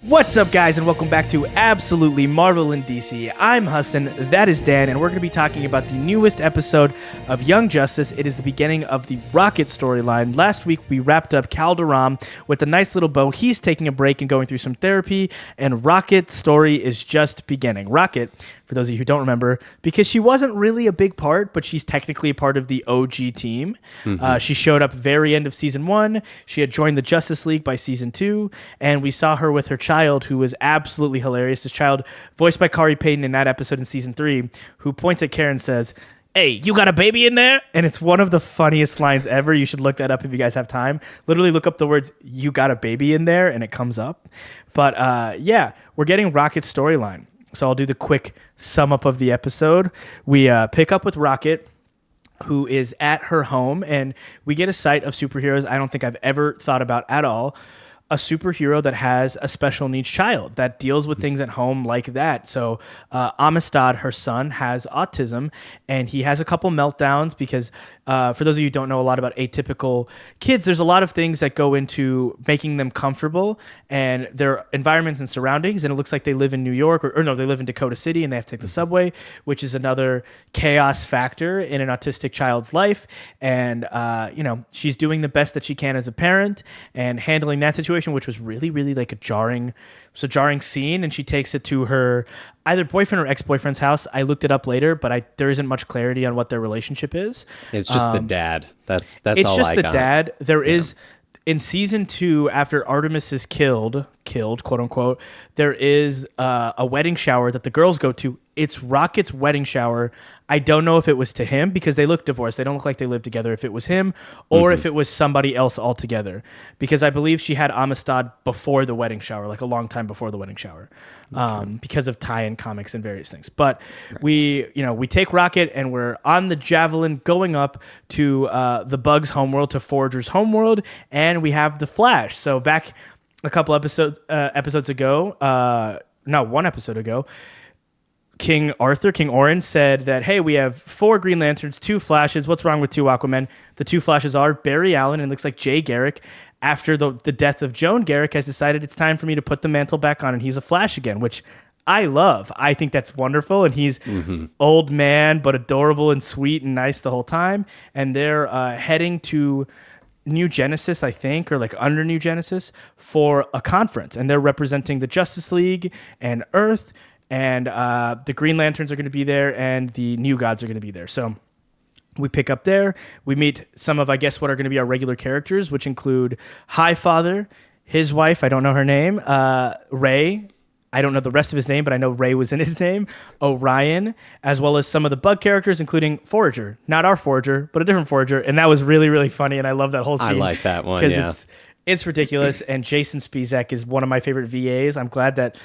What's up, guys, and welcome back to Absolutely Marvel in DC. I'm Hassan, that is Dan, and we're going to be talking about the newest episode of Young Justice. It is the beginning of the Rocket storyline. Last week, we wrapped up Calderon with a nice little bow. He's taking a break and going through some therapy, and Rocket's story is just beginning. Rocket, for those of you who don't remember, because she wasn't really a big part, but she's technically a part of the OG team. She showed up very end of season 1. She had joined the Justice League by season 2, and we saw her with her child, who was absolutely hilarious. This child, voiced by Kari Payton in that episode in season 3, who points at Karen and says, "Hey, you got a baby in there?" And it's one of the funniest lines ever. You should look that up if you guys have time. Literally look up the words, "You got a baby in there," and it comes up. But yeah, we're getting Rocket's storyline. So I'll do the quick sum up of the episode. We pick up with Rocket, who is at her home, and we get a sight of superheroes I don't think I've ever thought about at all. A superhero that has a special needs child that deals with things at home like that. So Amistad, her son, has autism, and he has a couple meltdowns because for those of you who don't know a lot about atypical kids, there's a lot of things that go into making them comfortable and their environments and surroundings. And it looks like they live in New York, or no, they live in Dakota City, and they have to take the subway, which is another chaos factor in an autistic child's life. And she's doing the best that she can as a parent and handling that situation, which was really, really like a jarring scene. And she takes it to her either boyfriend or ex-boyfriend's house. I looked it up later, but there isn't much clarity on what their relationship is. It's just the dad. That's it's all just I the got. dad. There is in season 2, after Artemis is killed, quote unquote, there is a wedding shower that the girls go to. It's Rocket's wedding shower. I don't know if it was to him because they look divorced. They don't look like they live together. If it was him or if it was somebody else altogether, because I believe she had Amistad before the wedding shower, like a long time before the wedding shower, because of tie-in comics and various things. But we take Rocket and we're on the Javelin going up to the Bug's homeworld, to Forager's homeworld, and we have the Flash. So back a couple episodes ago, not one episode ago, King Orin said that, hey, we have 4 Green Lanterns, 2 Flashes. What's wrong with 2 Aquamen? The 2 Flashes are Barry Allen, and it looks like Jay Garrick, after the death of Joan Garrick, has decided it's time for me to put the mantle back on, and he's a Flash again, which I love. I think that's wonderful, and he's old man, but adorable and sweet and nice the whole time. And they're heading to New Genesis, I think, or like under New Genesis, for a conference, and they're representing the Justice League and Earth. And the Green Lanterns are going to be there, and the New Gods are going to be there. So we pick up there. We meet some of, I guess, what are going to be our regular characters, which include Highfather, his wife, I don't know her name, Ray. I don't know the rest of his name, but I know Ray was in his name, Orion, as well as some of the Bug characters, including Forager. Not our Forager, but a different Forager. And that was really, really funny, and I love that whole scene. I like that one, because it's ridiculous, and Jason Spizak is one of my favorite VAs. I'm glad that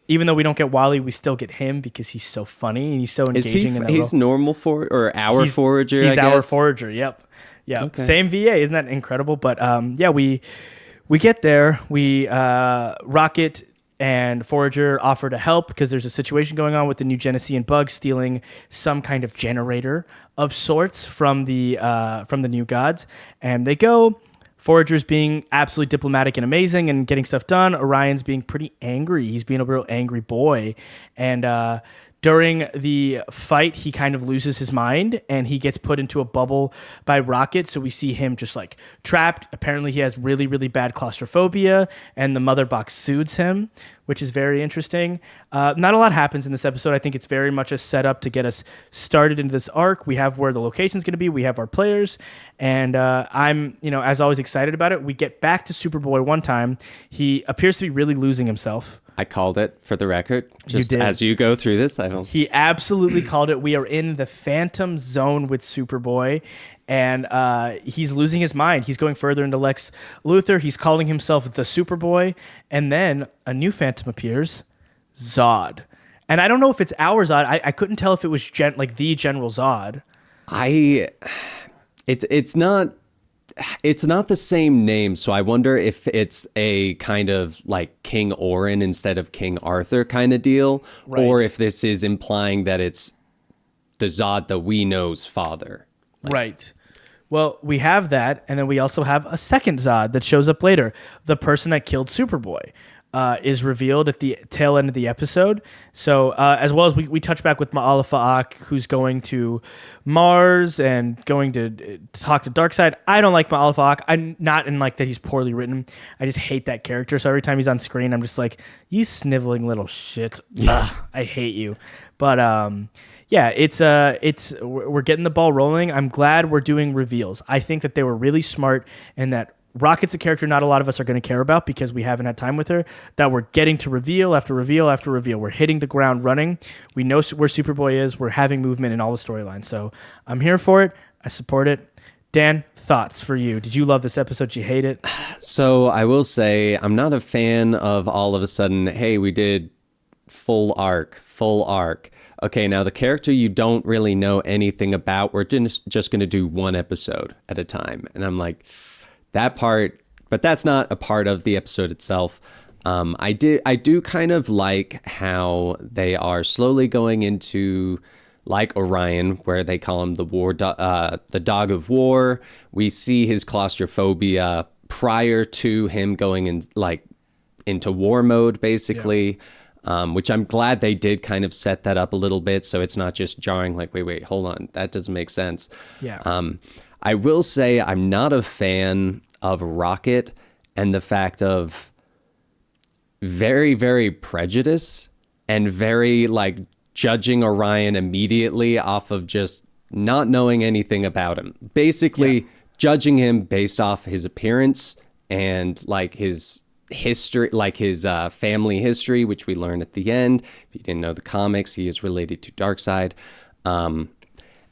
even though we don't get Wally, we still get him because he's so funny and he's so engaging. He's normal or our Forager, He's I guess? our Forager, yep. Okay. Same VA, isn't that incredible? But we get there. Rocket and Forager offer to help because there's a situation going on with the New Genesian Bug stealing some kind of generator of sorts from the New Gods. And they go. Forager's being absolutely diplomatic and amazing and getting stuff done. Orion's being pretty angry. He's being a real angry boy. And during the fight, he kind of loses his mind and he gets put into a bubble by Rocket. So we see him just like trapped. Apparently he has really, really bad claustrophobia, and the Mother Box soothes him, which is very interesting. Not a lot happens in this episode. I think it's very much a setup to get us started into this arc. We have where the location's going to be. We have our players. And I'm, as always, excited about it. We get back to Superboy one time. He appears to be really losing himself. I called it, for the record. Just as you go through this, I don't... He absolutely called it. We are in the Phantom Zone with Superboy, and he's losing his mind. He's going further into Lex Luthor. He's calling himself the Superboy, and then a new Phantom appears, Zod. And I don't know if it's our Zod. I couldn't tell if it was the General Zod. It's not the same name, so I wonder if it's a kind of like King Orin instead of King Arthur kind of deal, right, or if this is implying that it's the Zod that we know's father. Right. Well, we have that, and then we also have a second Zod that shows up later, the person that killed Superboy. is revealed at the tail end of the episode. So as well as we touch back with Ma'ala Fa'ak, who's going to Mars and going to talk to Darkseid. I don't like Ma'ala Fa'ak. I'm not in like that he's poorly written. I just hate that character. So every time he's on screen, I'm just like, you sniveling little shit. Ugh, I hate you. But yeah, we're getting the ball rolling. I'm glad we're doing reveals. I think that they were really smart and that Rocket's a character not a lot of us are going to care about because we haven't had time with her, that we're getting to reveal after reveal after reveal. We're hitting the ground running. We know where Superboy is. We're having movement in all the storylines. So I'm here for it. I support it. Dan, thoughts for you? Did you love this episode? Did you hate it? So I will say I'm not a fan of all of a sudden, hey, we did full arc. Okay, now the character you don't really know anything about, we're just going to do one episode at a time. And I'm like, that part, but that's not a part of the episode itself. I do kind of like how they are slowly going into like Orion, where they call him the dog of war. We see his claustrophobia prior to him going into war mode, basically. Yeah. Which I'm glad they did kind of set that up a little bit, so it's not just jarring. Like, wait, hold on, that doesn't make sense. Yeah. I will say I'm not a fan of Rocket and the fact of very, very prejudiced and very like judging Orion immediately off of just not knowing anything about him. Basically, judging him based off his appearance and like his history, like his family history, which we learn at the end. If you didn't know the comics, he is related to Darkseid. And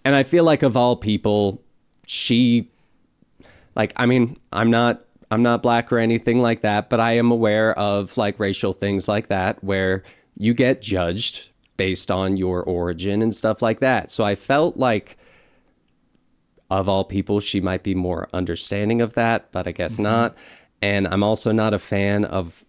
I feel like of all people, she, like, I mean, I'm not black or anything like that, but I am aware of like racial things like that where you get judged based on your origin and stuff like that. So I felt like of all people, she might be more understanding of that, but I guess not. And I'm also not a fan of,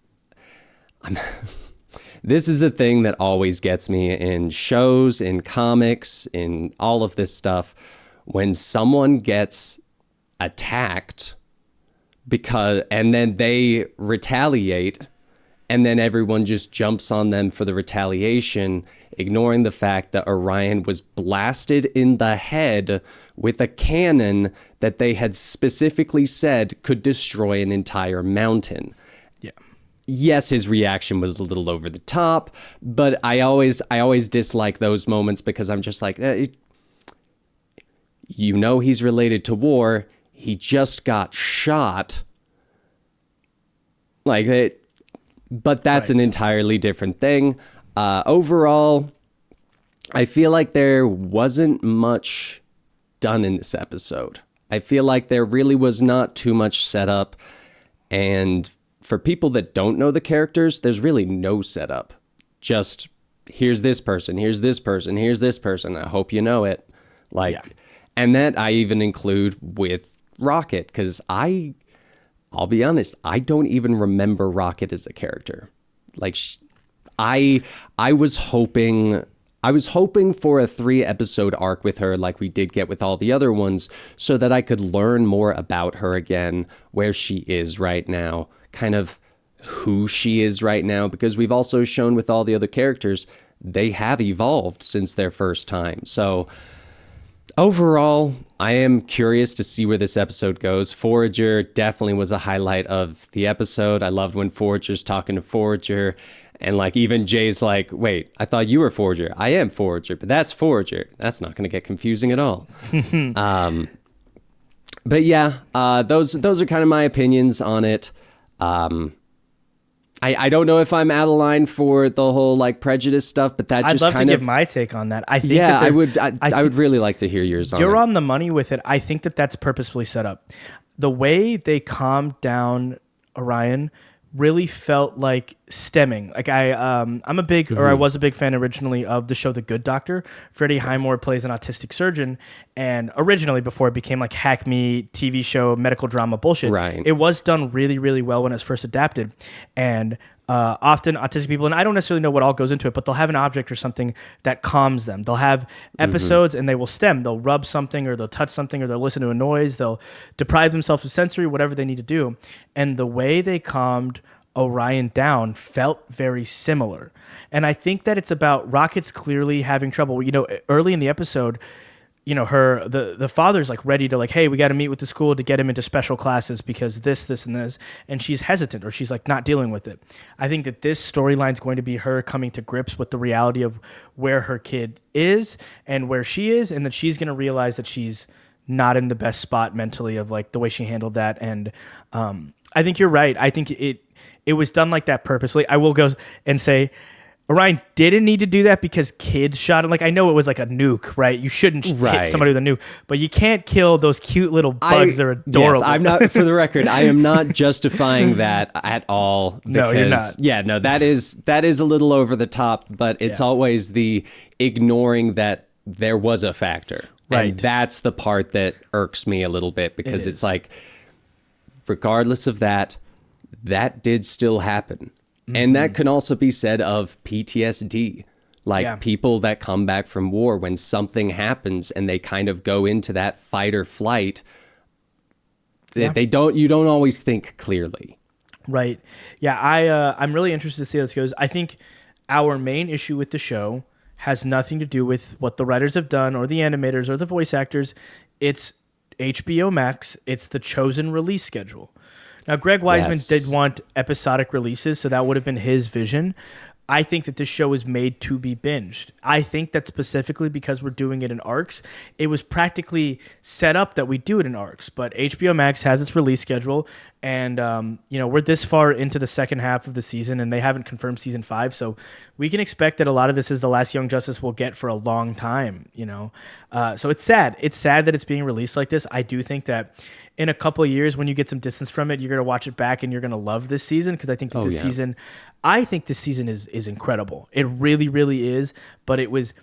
this is a thing that always gets me in shows, in comics, in all of this stuff. When someone gets attacked and then they retaliate and then everyone just jumps on them for the retaliation, ignoring the fact that Orion was blasted in the head with a cannon that they had specifically said could destroy an entire mountain. Yeah. Yes, his reaction was a little over the top, but I always dislike those moments because I'm just like, he's related to war. He just got shot. Like it, but that's an entirely different thing. Overall, I feel like there wasn't much done in this episode. I feel like there really was not too much setup. And for people that don't know the characters, there's really no setup. Just here's this person, here's this person, here's this person. I hope you know it. And that I even include with Rocket, because I'll be honest, I don't even remember Rocket as a character. Like, I was hoping for a 3-episode arc with her like we did get with all the other ones, so that I could learn more about her again, where she is right now, kind of who she is right now, because we've also shown with all the other characters, they have evolved since their first time. So overall, I am curious to see where this episode goes. Forager definitely was a highlight of the episode. I loved when Forager's talking to Forager. And like even Jay's like, wait, I thought you were Forager. I am Forager, but that's Forager. That's not going to get confusing at all. But yeah, those are kind of my opinions on it. I don't know if I'm out of line for the whole like prejudice stuff, but that just I'd love kind to of give my take on that. I think yeah, I would really like to hear yours on it. You're on the money with it. I think that that's purposefully set up. The way they calmed down Orion really felt like stemming. Like I'm a big, or I was a big fan originally of the show The Good Doctor. Freddie Highmore plays an autistic surgeon, and originally before it became like hack me TV show medical drama bullshit, right, it was done really, really well when it was first adapted. And often autistic people, and I don't necessarily know what all goes into it, but they'll have an object or something that calms them. They'll have episodes and they will stem. They'll rub something or they'll touch something or they'll listen to a noise. They'll deprive themselves of sensory, whatever they need to do. And the way they calmed Orion down felt very similar. And I think that it's about Rocket's clearly having trouble. You know, early in the episode, you know, the father's like ready to like, hey, we got to meet with the school to get him into special classes because this, and this. And she's hesitant, or she's like not dealing with it. I think that this storyline is going to be her coming to grips with the reality of where her kid is and where she is. And that she's going to realize that she's not in the best spot mentally of like the way she handled that. And I think you're right. I think it was done like that purposefully. I will go and say, Orion didn't need to do that because kids shot him. Like, I know it was like a nuke, right? You shouldn't hit somebody with a nuke, but you can't kill those cute little bugs. They're adorable. Yes, I'm not, for the record, I am not justifying that at all. Because, no, you're not. Yeah, no, that is a little over the top, but it's always the ignoring that there was a factor. Right. And that's the part that irks me a little bit because it's like, regardless of that did still happen. Mm-hmm. And that can also be said of PTSD, like people that come back from war when something happens and they kind of go into that fight or flight. You don't always think clearly. Right. Yeah. I'm really interested to see how this goes. I think our main issue with the show has nothing to do with what the writers have done or the animators or the voice actors. It's HBO Max. It's the chosen release schedule. Now, Greg Weisman did want episodic releases, so that would have been his vision. I think that this show is made to be binged. I think that specifically because we're doing it in arcs, it was practically set up that we do it in arcs. But HBO Max has its release schedule, and we're this far into the second half of the season, and they haven't confirmed season 5, so we can expect that a lot of this is the last Young Justice we'll get for a long time. So it's sad. It's sad that it's being released like this. I do think that in a couple of years, when you get some distance from it, you're going to watch it back and you're going to love this season because I think that this season is incredible. It really, really is. But it was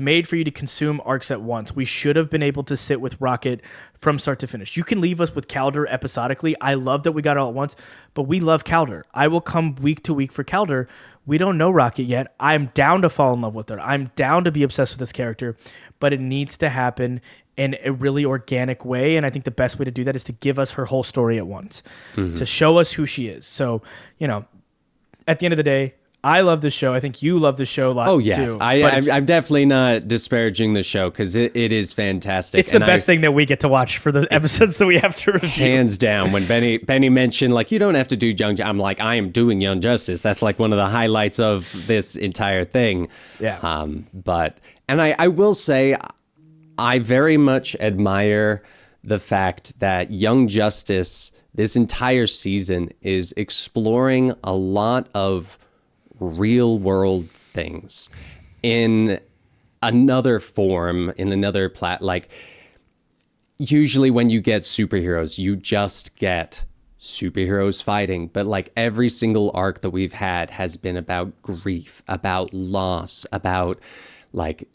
made for you to consume arcs at once. We should have been able to sit with Rocket from start to finish. You can leave us with Calder episodically. I love that we got it all at once, but we love Calder. I will come week to week for Calder. We don't know Rocket yet. I'm down to fall in love with her. I'm down to be obsessed with this character, but it needs to happen in a really organic way. And I think the best way to do that is to give us her whole story at once, to show us who she is. So, at the end of the day, I love this show. I think you love the show a lot, too. I'm definitely not disparaging the show because it is fantastic. It's the best thing that we get to watch for the episodes that we have to review. Hands down. When Benny mentioned, like, you don't have to do I'm like, I am doing Young Justice. That's like one of the highlights of this entire thing. Yeah. And I will say, I very much admire the fact that Young Justice, this entire season, is exploring a lot of real world things in another form, in another like usually when you get superheroes, you just get superheroes fighting, but like every single arc that we've had has been about grief, about loss, about like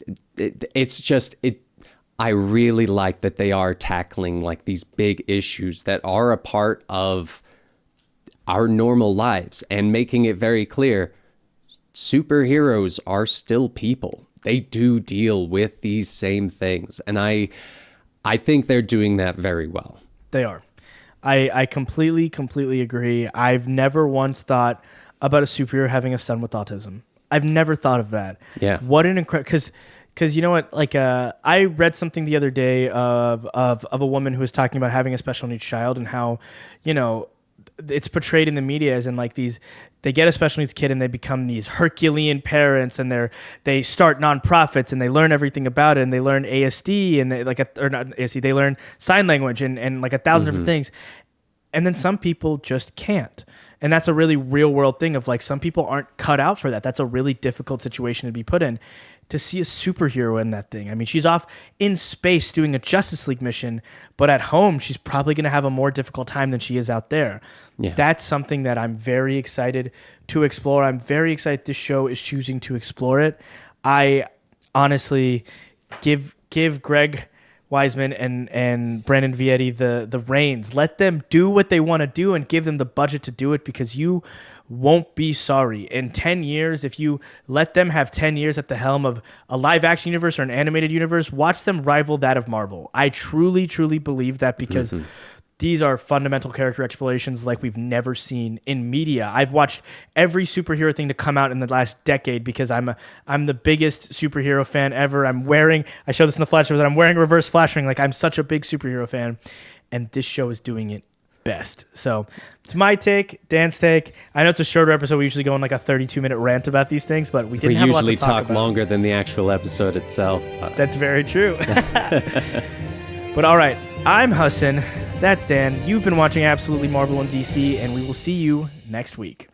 I really like that they are tackling like these big issues that are a part of our normal lives and making it very clear superheroes are still people. They do deal with these same things. And I think they're doing that very well. They are. I completely agree. I've never once thought about a superhero having a son with autism. I've never thought of that. Yeah. What an incredible... Because you know what, like I read something the other day of a woman who was talking about having a special needs child and how, it's portrayed in the media as in like they get a special needs kid and they become these Herculean parents and they start nonprofits and they learn everything about it and they learn ASD and they learn sign language and like 1,000 different things, and then some people just can't. And that's a really real world thing of like some people aren't cut out for that. That's a really difficult situation to be put in. To see a superhero in that thing. I mean, she's off in space doing a Justice League mission, but at home, she's probably going to have a more difficult time than she is out there. Yeah. That's something that I'm very excited to explore. I'm very excited this show is choosing to explore it. I honestly give Greg Weisman and Brandon Vietti the reins. Let them do what they want to do and give them the budget to do it because you won't be sorry. In 10 years, if you let them have 10 years at the helm of a live action universe or an animated universe, watch them rival that of Marvel. I truly, truly believe that because these are fundamental character explorations like we've never seen in media. I've watched every superhero thing to come out in the last decade because I'm the biggest superhero fan ever. I showed this in the Flash show, that I'm wearing a reverse Flash ring. Like, I'm such a big superhero fan, and this show is doing it best. So it's my take, Dan's take. I know it's a shorter episode. We usually go on like a 32-minute rant about these things, but we didn't have a lot to talk about. We usually talk longer than the actual episode itself. That's very true. But all right, I'm Hassan. That's Dan. You've been watching Absolutely Marvel and DC, and we will see you next week.